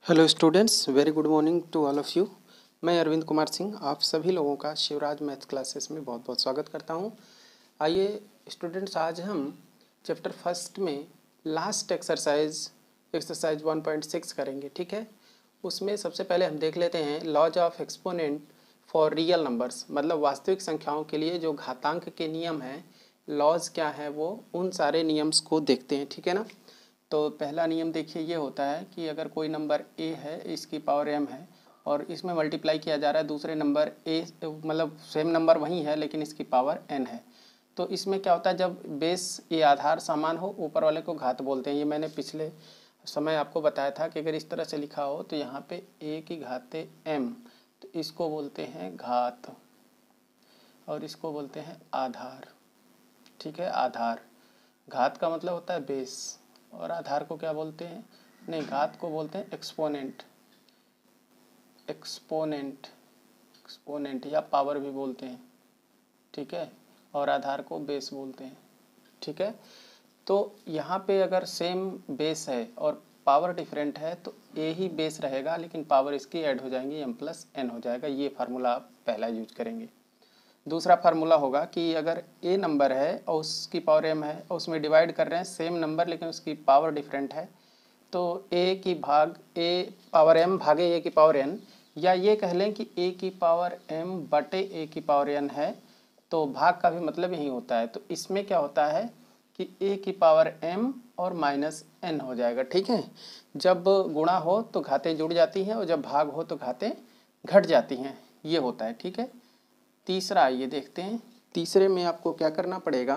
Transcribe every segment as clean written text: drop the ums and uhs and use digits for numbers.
Hello students, very good morning to all of you. मैं अरविंद कुमार सिंह आप सभी लोगों का शिवराज मैथ क्लासेस में बहुत बहुत स्वागत करता हूं। आइए स्टूडेंट्स, आज हम चैप्टर फर्स्ट में लास्ट एक्सरसाइज 1.6 करेंगे। ठीक है, उसमें सबसे पहले हम देख लेते हैं laws of exponent for real numbers, मतलब वास्तविक संख्याओं के लिए जो घातांक के नियम हैं, लॉज क्या है वो उन सारे नियम्स को देखते हैं। ठीक है ना। तो पहला नियम देखिए, ये होता है कि अगर कोई नंबर ए है, इसकी पावर m है और इसमें मल्टीप्लाई किया जा रहा है दूसरे नंबर ए, मतलब सेम नंबर वही है लेकिन इसकी पावर n है, तो इसमें क्या होता है, जब बेस ये आधार समान हो ऊपर वाले को घात बोलते हैं। ये मैंने पिछले समय आपको बताया था कि अगर इस तरह से लिखा हो तो यहाँ पे a की घाते m, तो इसको बोलते हैं घात और इसको बोलते हैं आधार। ठीक है, आधार। घात का मतलब होता है बेस और आधार को क्या बोलते हैं, नहीं, घात को बोलते हैं एक्सपोनेंट। एक्सपोनेंट एक्सपोनेंट या पावर भी बोलते हैं। ठीक है, और आधार को बेस बोलते हैं। ठीक है, तो यहाँ पे अगर सेम बेस है और पावर डिफरेंट है तो ए ही बेस रहेगा लेकिन पावर इसकी ऐड हो जाएंगी, m+n हो जाएगा। ये फार्मूला आप पहला यूज करेंगे। दूसरा फार्मूला होगा कि अगर ए नंबर है और उसकी पावर m है और उसमें डिवाइड कर रहे हैं सेम नंबर लेकिन उसकी पावर डिफरेंट है, तो ए की भाग ए पावर m भागे ए की पावर n, या ये कह लें कि ए की पावर m बटे ए की पावर n है, तो भाग का भी मतलब यही होता है। तो इसमें क्या होता है कि ए की पावर m और -n हो जाएगा। ठीक है, जब गुणा हो तो घातें जुड़ जाती हैं और जब भाग हो तो घातें घट जाती हैं, ये होता है। ठीक है, तीसरा आइए देखते हैं। तीसरे में आपको क्या करना पड़ेगा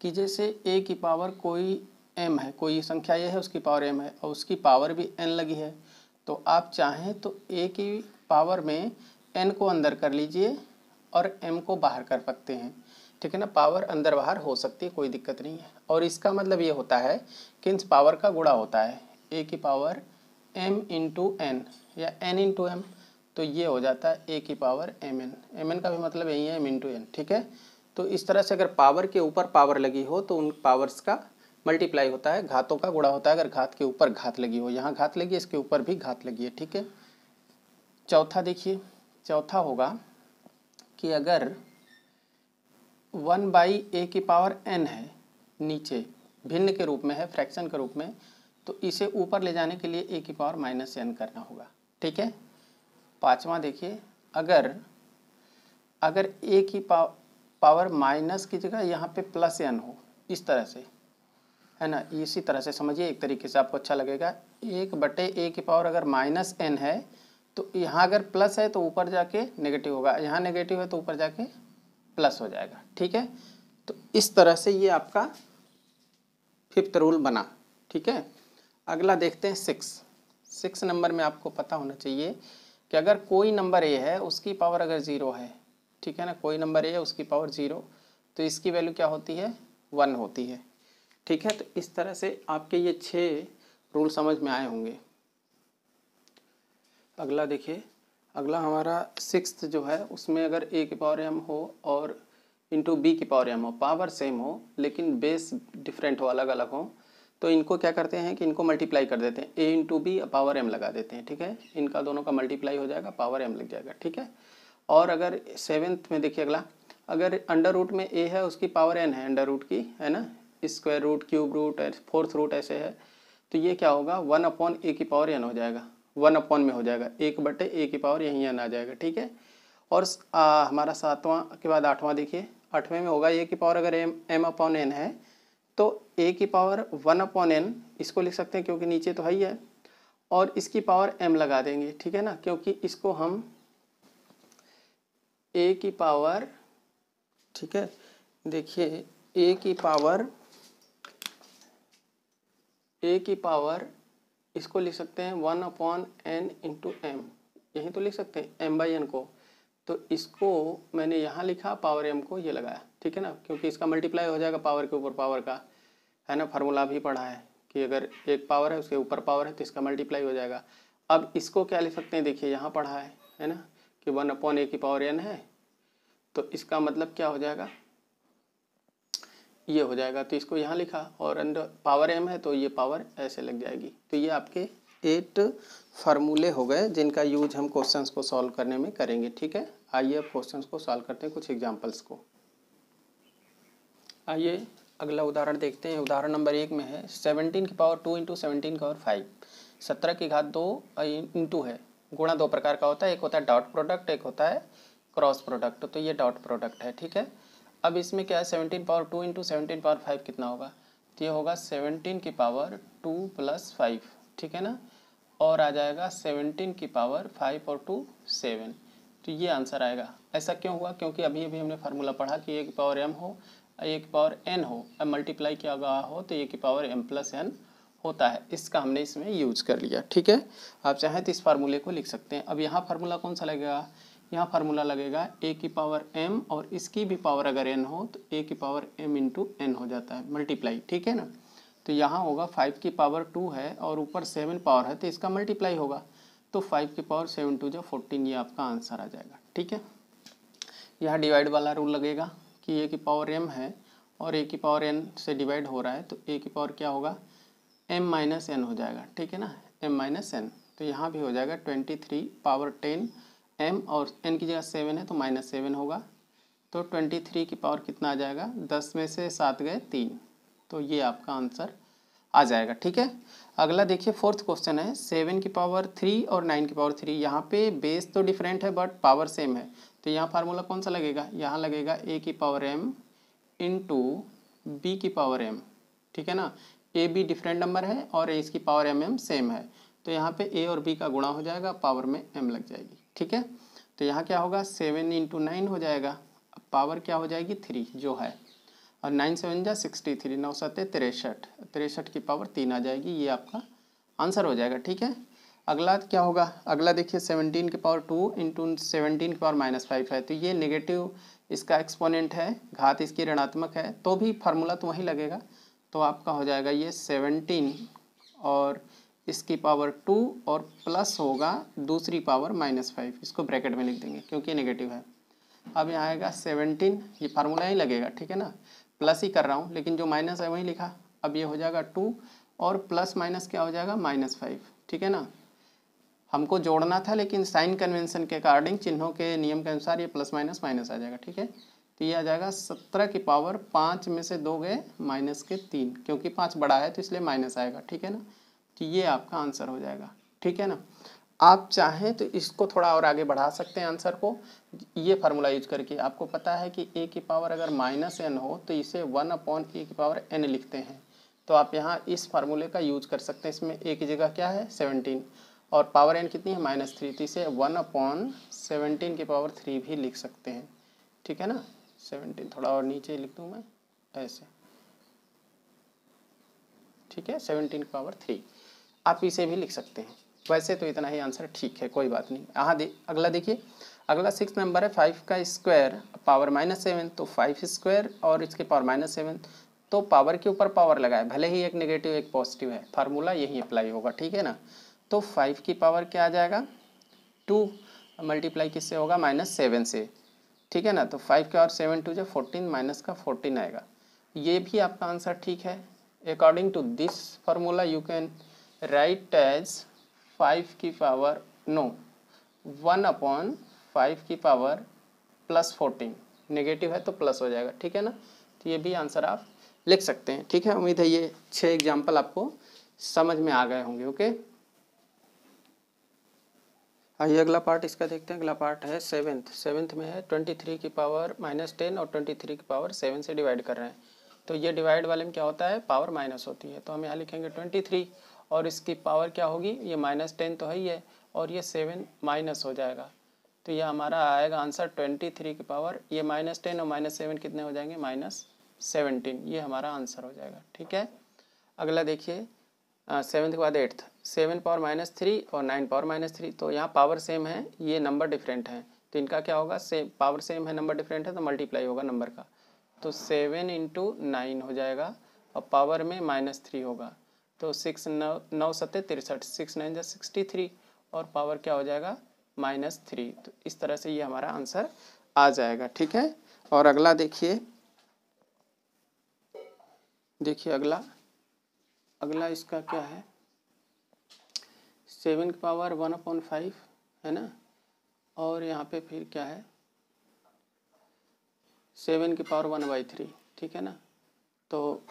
कि जैसे a की पावर कोई m है, कोई संख्या ये है उसकी पावर m है और उसकी पावर भी n लगी है, तो आप चाहें तो a की पावर में n को अंदर कर लीजिए और m को बाहर कर सकते हैं। ठीक है ना, पावर अंदर बाहर हो सकती है, कोई दिक्कत नहीं है। और इसका मतलब ये होता है कि इन पावर का गुणा होता है, a की पावर m इंटू n या n इंटू m, तो ये हो जाता है a की पावर mn का भी मतलब यही है, m इंटू n। ठीक है, तो इस तरह से अगर पावर के ऊपर पावर लगी हो तो उन पावर्स का मल्टीप्लाई होता है, घातों का गुणा होता है। अगर घात के ऊपर घात लगी हो, यहाँ घात लगी है, इसके ऊपर भी घात लगी है। ठीक है, चौथा देखिए, चौथा होगा कि अगर 1/a की पावर n है, नीचे भिन्न के रूप में है, फ्रैक्शन के रूप में, तो इसे ऊपर ले जाने के लिए a की पावर -n करना होगा। ठीक है, पांचवा देखिए, अगर a की पावर माइनस की जगह यहाँ पे +n हो, इस तरह से, है ना, इसी तरह से समझिए, एक तरीके से आपको अच्छा लगेगा। 1/a की पावर अगर -n है तो यहाँ अगर प्लस है तो ऊपर जाके नेगेटिव होगा, यहाँ नेगेटिव है तो ऊपर जाके प्लस हो जाएगा। ठीक है, तो इस तरह से ये आपका फिफ्थ रूल बना। ठीक है, अगला देखते हैं 6 नंबर में आपको पता होना चाहिए कि अगर कोई नंबर ए है उसकी पावर अगर 0 है, ठीक है ना, कोई नंबर ए है उसकी पावर 0, तो इसकी वैल्यू क्या होती है, 1 होती है। ठीक है, तो इस तरह से आपके ये 6 रूल समझ में आए होंगे। अगला देखिए, अगला हमारा 6th जो है उसमें अगर a की पावर m हो और इंटू b की पावर m हो, पावर सेम हो लेकिन बेस डिफरेंट हो, अलग अलग हो, तो इनको क्या करते हैं कि इनको मल्टीप्लाई कर देते हैं, a into b power m लगा देते हैं। ठीक है, इनका दोनों का मल्टीप्लाई हो जाएगा, पावर m लग जाएगा। ठीक है, और अगर 7th में देखिए, अगला अगर अंडर रूट में a है उसकी पावर n है, अंडर रूट की, है ना, square root, cube root, fourth root ऐसे है, तो ये क्या होगा, 1/a की पावर n हो जाएगा, 1 में हो जाएगा, 1/a की पावर यहीं n आ जाएगा। ठीक है, और हमारा 7वां के बाद 8वां देखिए, 8वें में होगा a की पावर अगर m/n है तो a की पावर 1/n, इसको लिख सकते हैं क्योंकि नीचे तो है ही है, और इसकी पावर m लगा देंगे। ठीक है ना, क्योंकि इसको हम a की पावर, ठीक है, देखिए a की पावर इसको लिख सकते हैं 1/n इंटू m, यही तो लिख सकते हैं m/n को, तो इसको मैंने यहाँ लिखा, पावर m को ये लगाया। ठीक है ना, क्योंकि इसका मल्टीप्लाई हो जाएगा पावर के ऊपर पावर का, है ना, फार्मूला भी पढ़ा है कि अगर एक पावर है उसके ऊपर पावर है तो इसका मल्टीप्लाई हो जाएगा। अब इसको क्या लिख सकते हैं, देखिए यहाँ पढ़ा है ना, कि 1/a की पावर n है, तो इसका मतलब क्या हो जाएगा, ये हो जाएगा, तो इसको यहाँ लिखा और अंदर पावर m है तो ये पावर ऐसे लग जाएगी। तो ये आपके 8 फार्मूले हो गए जिनका यूज हम क्वेश्चंस को सॉल्व करने में करेंगे। ठीक है, आइए अब क्वेश्चंस को सॉल्व करते हैं कुछ एग्जांपल्स को। आइए अगला उदाहरण देखते हैं। उदाहरण नंबर 1 में है 17 की पावर 2 इंटू 17 की पावर 5। 17 की घात 2 इंटू है, गुणा दो प्रकार का होता है, एक होता है डॉट प्रोडक्ट, एक होता है क्रॉस प्रोडक्ट। तो ये डॉट प्रोडक्ट है। ठीक है, अब इसमें क्या है 17 पावर 2 इंटू 17 पावर 5 कितना होगा, तो ये होगा 17 की पावर 2 प्लस 5। ठीक है ना, और आ जाएगा 17 की पावर 5 और 2 7। तो ये आंसर आएगा। ऐसा क्यों हुआ, क्योंकि अभी अभी हमने फार्मूला पढ़ा कि ए की पावर m हो, ए की पावर n हो, अब मल्टीप्लाई किया गया हो तो ए की पावर m प्लस n होता है। इसका हमने इसमें यूज कर लिया। ठीक है, आप चाहें तो इस फार्मूले को लिख सकते हैं। अब यहाँ फार्मूला कौन सा लगेगा, यहाँ फार्मूला लगेगा ए की पावर m और इसकी भी पावर अगर n हो तो ए की पावर m इंटू एन हो जाता है, मल्टीप्लाई। ठीक है ना, तो यहाँ होगा 5 की पावर 2 है और ऊपर 7 पावर है तो इसका मल्टीप्लाई होगा, तो 5 की पावर 7 2 जो 14, ये आपका आंसर आ जाएगा। ठीक है, यहाँ डिवाइड वाला रूल लगेगा कि ए की पावर m है और ए की पावर n से डिवाइड हो रहा है तो ए की पावर क्या होगा m माइनस एन हो जाएगा। ठीक है ना, m माइनस एन, तो यहाँ भी हो जाएगा 23 पावर 10 m और n की जगह 7 है तो माइनस 7 होगा, तो 23 की पावर कितना आ जाएगा, 10 में से 7 गए 3, तो ये आपका आंसर आ जाएगा। ठीक है, अगला देखिए फोर्थ क्वेश्चन है 7 की पावर 3 और 9 की पावर 3। यहाँ पे बेस तो डिफरेंट है बट पावर सेम है, तो यहाँ फार्मूला कौन सा लगेगा, यहाँ लगेगा ए की पावर m इंटू बी की पावर m। ठीक है ना, ए बी डिफरेंट नंबर है और ए इसकी पावर m सेम है, तो यहाँ पे ए और बी का गुणा हो जाएगा, पावर में m लग जाएगी। ठीक है, तो यहाँ क्या होगा 7 इंटू 9 हो जाएगा, अब पावर क्या हो जाएगी 3 जो है, और 9 7 जा 63, 9 7 63, 63 की पावर 3 आ जाएगी, ये आपका आंसर हो जाएगा। ठीक है, अगला क्या होगा, अगला देखिए 17 की पावर 2 इंटू 17 की पावर माइनस 5 है, तो ये नेगेटिव इसका एक्सपोनेंट है, घात इसकी ऋणात्मक है, तो भी फार्मूला तो वही लगेगा, तो आपका हो जाएगा ये 17 और इसकी पावर 2 और प्लस होगा दूसरी पावर माइनस 5, इसको ब्रैकेट में लिख देंगे क्योंकि नेगेटिव है। अब यहाँ आएगा 17, ये फार्मूला ही लगेगा। ठीक है ना, प्लस ही कर रहा हूँ लेकिन जो माइनस है वही लिखा। अब ये हो जाएगा 2 और प्लस माइनस क्या हो जाएगा माइनस 5। ठीक है ना, हमको जोड़ना था लेकिन साइन कन्वेंशन के अकॉर्डिंग, चिन्हों के नियम के अनुसार ये प्लस माइनस माइनस आ जाएगा। ठीक है, तो ये आ जाएगा 17 की पावर 5 में से 2 गए माइनस के 3, क्योंकि 5 बड़ा है तो इसलिए माइनस आएगा। ठीक है ना, तो ये आपका आंसर हो जाएगा। ठीक है ना, आप चाहें तो इसको थोड़ा और आगे बढ़ा सकते हैं आंसर को, ये फार्मूला यूज करके। आपको पता है कि ए की पावर अगर माइनस एन हो तो इसे 1/e की पावर n लिखते हैं, तो आप यहाँ इस फार्मूले का यूज कर सकते हैं। इसमें ए की जगह क्या है 17 और पावर n कितनी है -3, तो इसे 1/17 की पावर 3 भी लिख सकते हैं। ठीक है ना, 17 थोड़ा और नीचे लिख दूँ मैं ऐसे। ठीक है, 17 की पावर 3 आप इसे भी लिख सकते हैं। वैसे तो इतना ही आंसर ठीक है, कोई बात नहीं। यहाँ अगला देखिए, अगला 6 नंबर है 5 का स्क्वायर पावर -7, तो 5 स्क्वायर और इसके पावर -7, तो पावर के ऊपर पावर लगाए, भले ही एक नेगेटिव एक पॉजिटिव है, फार्मूला यही अप्लाई होगा। ठीक है ना, तो 5 की पावर क्या आ जाएगा 2, मल्टीप्लाई किससे होगा -7 से। ठीक है ना, तो 5 के और 7 2 जो 14, माइनस का 14 आएगा, ये भी आपका आंसर ठीक है। According to this formula you can write as 5 की पावर 1/5 की पावर +14, नेगेटिव है तो प्लस हो जाएगा। ठीक है ना, तो ये भी आंसर आप लिख सकते हैं। ठीक है, उम्मीद है ये 6 एग्जाम्पल आपको समझ में आ गए होंगे। ओके, आइए अगला पार्ट इसका देखते हैं। अगला पार्ट है 7th में है 23 की पावर -10 और 23 की पावर 7 से डिवाइड कर रहे हैं, तो ये डिवाइड वाले में क्या होता है पावर माइनस होती है, तो हम यहाँ लिखेंगे 23 और इसकी पावर क्या होगी, ये -10 तो है ही है और ये 7 माइनस हो जाएगा, तो ये हमारा आएगा आंसर 23 की पावर, ये -10 और -7 कितने हो जाएंगे -17, ये हमारा आंसर हो जाएगा। ठीक है, अगला देखिए 7 के बाद 8th, 7 पावर -3 और 9 पावर -3, तो यहाँ पावर सेम है, ये नंबर डिफरेंट है, तो इनका क्या होगा, पावर सेम है नंबर डिफरेंट है तो मल्टीप्लाई होगा नंबर का, तो 7 इंटू 9 हो जाएगा और पावर में -3 होगा, तो 6 9 7 63, 6 9 63 और पावर क्या हो जाएगा -3, तो इस तरह से ये हमारा आंसर आ जाएगा। ठीक है, और अगला देखिए अगला इसका क्या है, 7 की पावर 1/5 है ना, और यहाँ पे फिर क्या है 7 की पावर 1/3, ठीक है ना। तो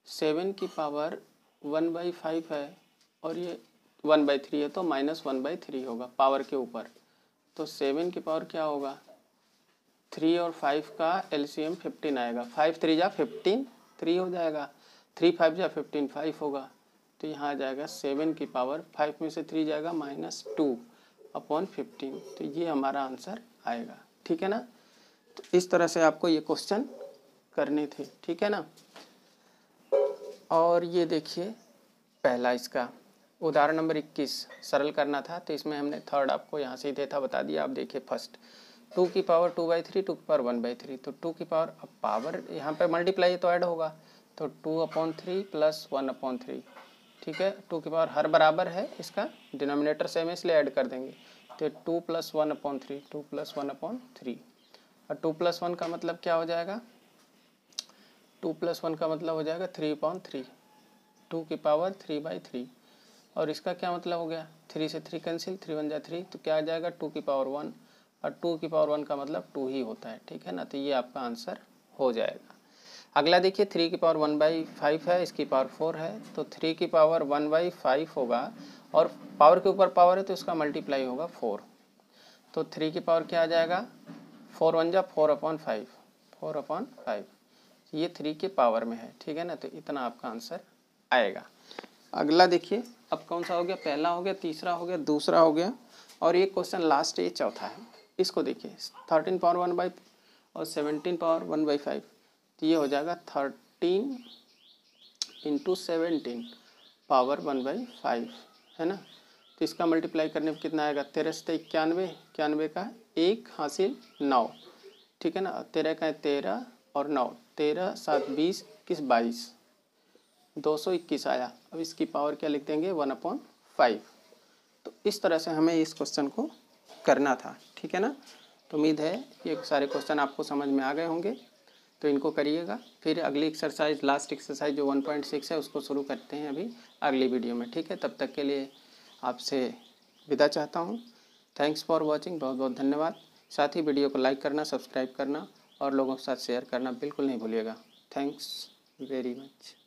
7 की पावर 1/5 है और ये 1/3 है, तो -1/3 होगा पावर के ऊपर। तो 7 की पावर क्या होगा, 3 और 5 का LCM 15 आएगा। 5 3 जा 15, 3 हो जाएगा, 3 5 जा 15, 5 होगा। तो यहाँ आ जाएगा 7 की पावर 5 में से 3 जाएगा -2/15। तो ये हमारा आंसर आएगा, ठीक है ना। तो इस तरह से आपको ये क्वेश्चन करने थे, ठीक है ना। और ये देखिए पहला इसका उदाहरण नंबर 21 सरल करना था, तो इसमें हमने थर्ड आपको यहाँ से ही देता बता दिया। आप देखिए फर्स्ट 2 की पावर 2/3, 2 की पावर 1/3। तो 2 की पावर, अब पावर यहाँ पे मल्टीप्लाई तो ऐड होगा, तो 2/3 + 1/3, ठीक है। 2 की पावर हर बराबर है, इसका डिनोमिनेटर सेम है इसलिए ऐड कर देंगे। तो 2 + 1/3, 2 + 1/3, और 2 + 1 का मतलब क्या हो जाएगा, 2 + 1 का मतलब हो जाएगा 3/3, 2 की पावर 3/3। और इसका क्या मतलब हो गया, 3 से 3 कैंसिल, 3 1 जा 3, तो क्या आ जाएगा 2 की पावर 1, और 2 की पावर 1 का मतलब 2 ही होता है, ठीक है ना। तो ये आपका आंसर हो जाएगा। अगला देखिए 3 की पावर 1/5 है, इसकी पावर 4 है, तो 3 की पावर 1/5 होगा, और पावर के ऊपर पावर है तो इसका मल्टीप्लाई होगा 4। तो 3 की पावर क्या आ जाएगा, 4 1 जा 4/5, 4/5, ये 3 के पावर में है, ठीक है ना। तो इतना आपका आंसर आएगा। अगला देखिए अब कौन सा हो गया, पहला हो गया, तीसरा हो गया, दूसरा हो गया, और ये क्वेश्चन लास्ट ये चौथा है। इसको देखिए 13 पावर 1/5 और 17 पावर 1/5, तो ये हो जाएगा 13 × 17 पावर 1/5 है ना। तो इसका मल्टीप्लाई करने पर कितना आएगा, 13 से 91, 91 का 1 हासिल 9, ठीक है ना। 13 का 13 और 9, 13 7 20 21 22, 221 आया। अब इसकी पावर क्या लिख देंगे, 1/5। तो इस तरह से हमें इस क्वेश्चन को करना था, ठीक है ना। तो उम्मीद है ये सारे क्वेश्चन आपको समझ में आ गए होंगे, तो इनको करिएगा। फिर अगली एक्सरसाइज, लास्ट एक्सरसाइज जो 1.6 है उसको शुरू करते हैं अभी अगली वीडियो में, ठीक है। तब तक के लिए आपसे विदा चाहता हूँ। थैंक्स फॉर वॉचिंग, बहुत बहुत धन्यवाद। साथ ही वीडियो को लाइक करना, सब्सक्राइब करना और लोगों के साथ शेयर करना बिल्कुल नहीं भूलिएगा। Thanks very much.